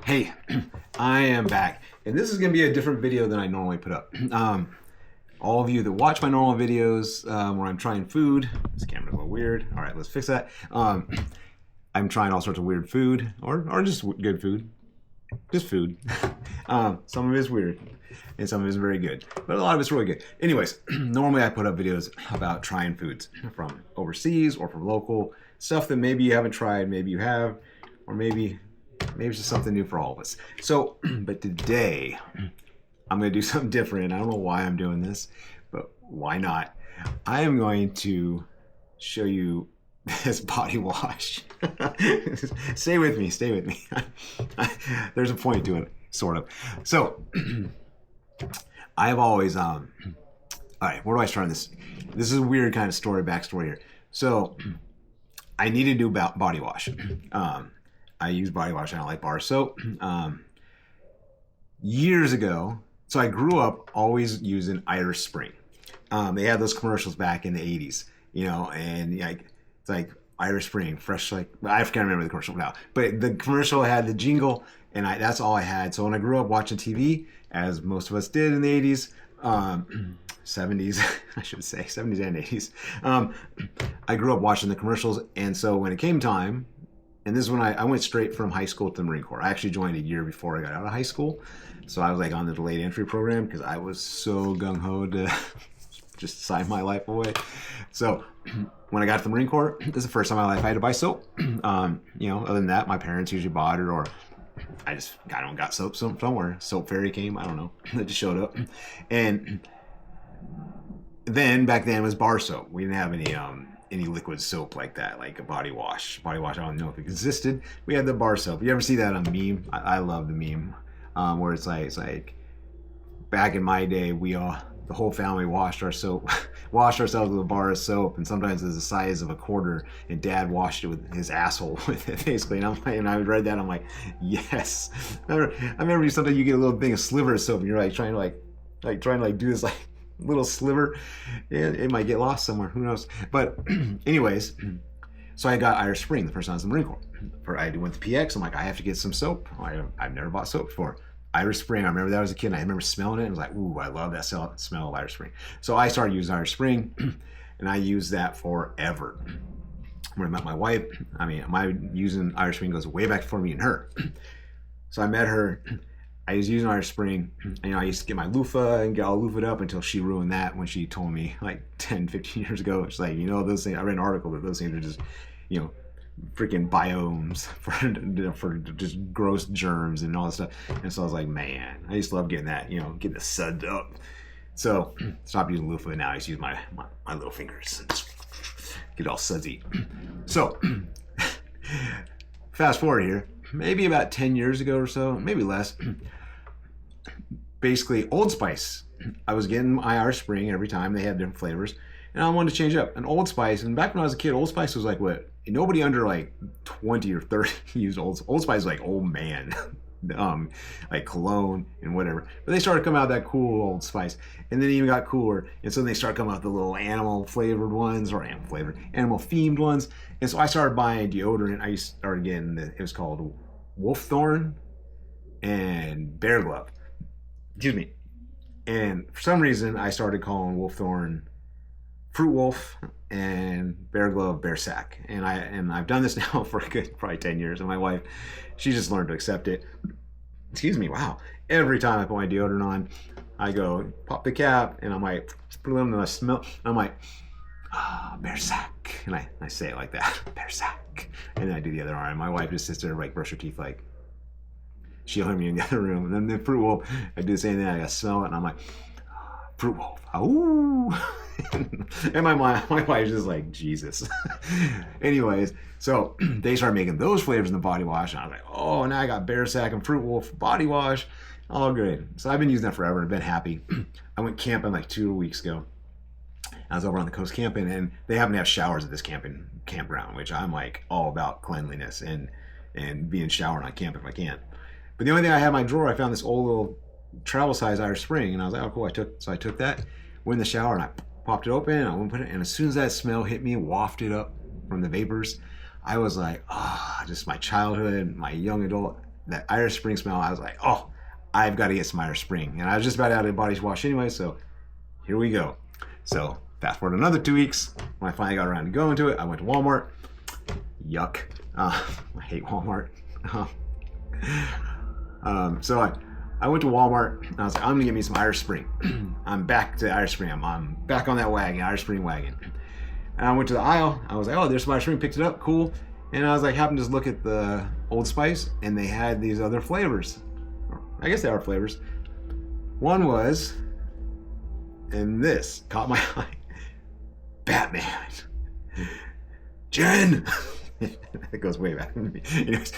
Hey, I am back, and this is going to be a different video than I normally put up. All of you that watch my normal videos where I'm trying food, this camera's a little weird. All right, let's fix that. I'm trying all sorts of weird food, or just good food, just food. Some of it is weird, and some of it is very good, but a lot of it's really good. Anyways, normally I put up videos about trying foods from overseas or from local stuff that maybe you haven't tried, maybe you have, or maybe it's just something new for all of us. So, but today I'm going to do something different. I don't know why I'm doing this, but why not? I am going to show you this body wash. Stay with me. There's a point to it, sort of. So, I have always, all right, where do I start on this? This is a weird kind of backstory here. So, I need to do body wash. I use body wash. I don't like bar soap. Years ago, so I grew up always using Irish Spring. They had those commercials back in the 80s, and it's like Irish Spring, fresh, I can't remember the commercial now, but the commercial had the jingle, and that's all I had. So when I grew up watching TV, as most of us did in the 80s, 70s, I should say, 70s and 80s, I grew up watching the commercials, and so when it came time, and this is when I went straight from high school to the Marine Corps. I actually joined a year before I got out of high school. So I was on the delayed entry program because I was so gung-ho to just sign my life away. So when I got to the Marine Corps, this is the first time in my life I had to buy soap. Other than that, my parents usually bought it, or I got soap somewhere. Soap Fairy came, I don't know. It just showed up. And then back then it was bar soap. We didn't have any liquid soap like that, like a body wash. Body wash, I don't know if it existed. We had the bar soap. You ever see that on a meme? I love the meme where it's like back in my day, the whole family washed ourselves with a bar of soap, and sometimes it's the size of a quarter, and Dad washed it with his asshole with it, basically. And I read that, I'm like, yes. I remember sometimes you get a little thing of sliver of soap, and you're trying to do this little sliver, and it might get lost somewhere, who knows. But anyways, so I got Irish Spring the first time I was in the Marine Corps. I went to PX, I'm like, I have to get some soap. I've never bought soap before. Irish Spring, I remember that as a kid, and I remember smelling it, and I was like, ooh, I love that smell of Irish Spring. So I started using Irish Spring, and I used that forever. When I met my wife, my using Irish Spring goes way back before me and her. So I met her, I was using Irish Spring, and I used to get my loofah and get all loofah'd up until she ruined that when she told me 10, 15 years ago. She's like, those things, I read an article that those things are just, freaking biomes for just gross germs and all this stuff. And so I was like, man, I used to love getting that, getting it sudsed up. So stop using loofah now. I just use my little fingers. Get all sudsy. So fast forward here, maybe about 10 years ago or so, maybe less. Basically, Old Spice. I was getting my Irish Spring every time. They had different flavors, and I wanted to change up. And Old Spice, and back when I was a kid, Old Spice was what? Nobody under 20 or 30 used Old Spice. Was old man, cologne and whatever. But they started coming out that cool Old Spice, and then it even got cooler. And so they started coming out the little animal flavored ones, or animal themed ones. And so I started buying deodorant. I started getting it was called Wolfthorn and Bear Glove. Excuse me. And for some reason, I started calling Wolfthorn Fruit Wolf and Bear Glove Bear Sack. And I've done this now for a good probably 10 years. And my wife, she just learned to accept it. Excuse me, wow. Every time I put my deodorant on, I go pop the cap, and I'm like, put it on, and I smell. I'm like, Bear Sack. And I say it like that, Bear Sack. And then I do the other arm. My wife just sits there brush her teeth she'll hear me in the other room. And then the Fruit Wolf, I do the same thing. I smell it, and I'm like, Fruit Wolf. Ooh. And my wife's just like, Jesus. Anyways, so they started making those flavors in the body wash, and I was like, oh, now I got Bear Sack and Fruit Wolf body wash. All good. So I've been using that forever, and I've been happy. I went camping 2 weeks ago. I was over on the coast camping, and they happen to have showers at this campground, which I'm all about cleanliness and being showered on camp if I can. But the only thing I had in my drawer, I found this old little travel size Irish Spring, and I was like, oh cool. I took that, went in the shower, and I popped it open, and I went and put it, and as soon as that smell hit me, wafted up from the vapors, I was like, just my childhood, my young adult that Irish Spring smell. I was like, oh, I've got to get some Irish Spring. And I was just about out of body wash anyway, so here we go. So fast forward another 2 weeks. When I finally got around to going to it, I went to Walmart. Yuck. I hate Walmart. So I went to Walmart and I was like, I'm gonna get me some Irish Spring. I'm back to Irish Spring. I'm back on that wagon, Irish Spring wagon. And I went to the aisle. I was like, oh, there's some Irish Spring. Picked it up, cool. And I was like, happened to just look at the Old Spice, and they had these other flavors. I guess they are flavors. One was, and this caught my eye, Batman. Jen. It goes way back. Anyways,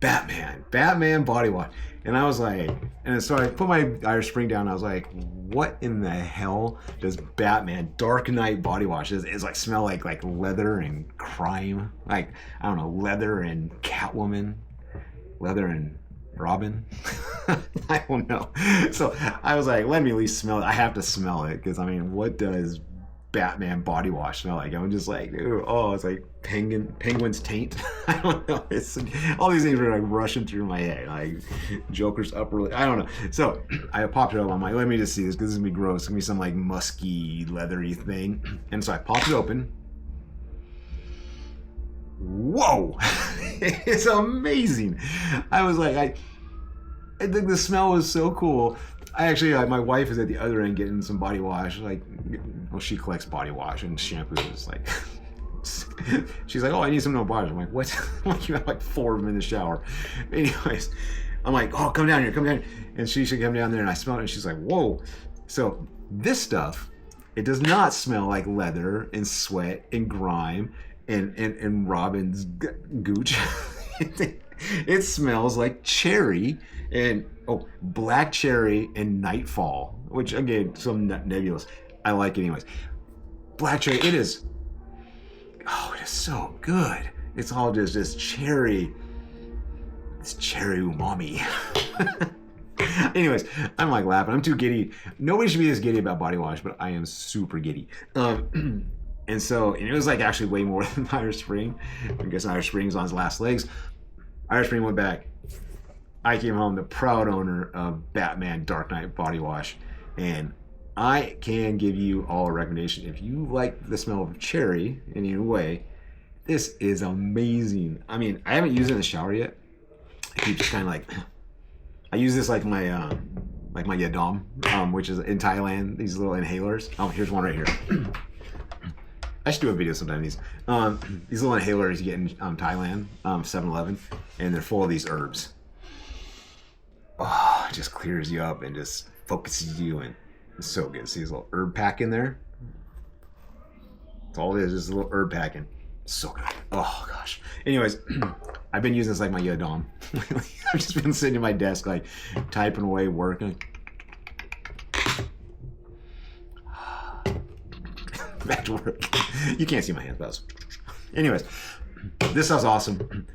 Batman body wash. And I was like, and so I put my Irish Spring down. I was like, what in the hell does Batman Dark Knight body wash is like smell like leather and crime? Like, I don't know, leather and Catwoman, leather and Robin. I don't know. So I was like, let me at least smell it. I have to smell it because I mean, what does Batman body wash smell like? I'm just like, ooh, oh, it's like penguin's taint. I don't know. It's all these things are like rushing through my head, like Joker's upper lip. I don't know. So I popped it up. I'm like, let me just see this because this is gonna be gross. It's gonna be some like musky, leathery thing. And so I popped it open. Whoa! It's amazing. I was like, I think the smell was so cool. I actually, my wife is at the other end getting some body wash. Like, well, she collects body wash and shampoo. Is like, she's like, oh, I need some no body wash. I'm like, what? You have like 4 of them in the shower. Anyways, I'm like, oh, come down here. And she should come down there, and I smell it, and she's like, whoa. So this stuff, it does not smell like leather and sweat and grime and Robin's gooch. It smells like cherry and black cherry and nightfall, which again, some nebulous. I like it anyways. Black cherry, it is so good. It's all just cherry. It's cherry umami. Anyways, I'm like laughing. I'm too giddy. Nobody should be this giddy about body wash, but I am super giddy. And so it was like actually way more than Irish Spring. I guess Irish Spring's on his last legs. Irish Spring went back. I came home the proud owner of Batman Dark Knight body wash, and I can give you all a recommendation. If you like the smell of cherry in any way, this is amazing. I mean, I haven't used it in the shower yet. I keep just kind of like, I use this like my Yadom, which is in Thailand. These little inhalers. Oh, here's one right here. I should do a video sometime. These little inhalers you get in Thailand, 7-Eleven, and they're full of these herbs. Oh, it just clears you up and just focuses you, and it's so good. See this little herb pack in there? That's all it is, just a little herb pack, and it's so good. Oh gosh. Anyways, I've been using this like my Yadom. I've just been sitting at my desk like typing away, working. Back to work. You can't see my hands, but anyways, this stuff's awesome.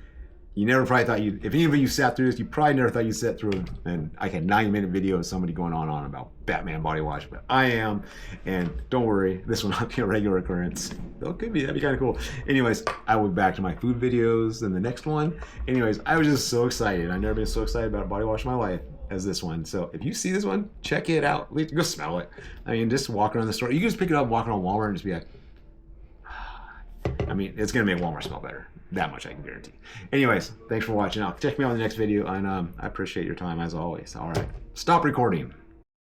You never probably thought if any of you sat through this, you probably never thought you'd sit through and like a 90-minute video of somebody going on about Batman body wash, but I am, and don't worry, this will not be a regular occurrence. Though it could be, that'd be kind of cool. Anyways, I will be back to my food videos in the next one. Anyways, I was just so excited. I've never been so excited about a body wash in my life as this one. So if you see this one, check it out. Go smell it. I mean, just walk around the store. You can just pick it up, walk around Walmart, and just be like, I mean, it's gonna make Walmart smell better. That much I can guarantee. Anyways, thanks for watching. Check me out in the next video, and I appreciate your time as always. All right, stop recording.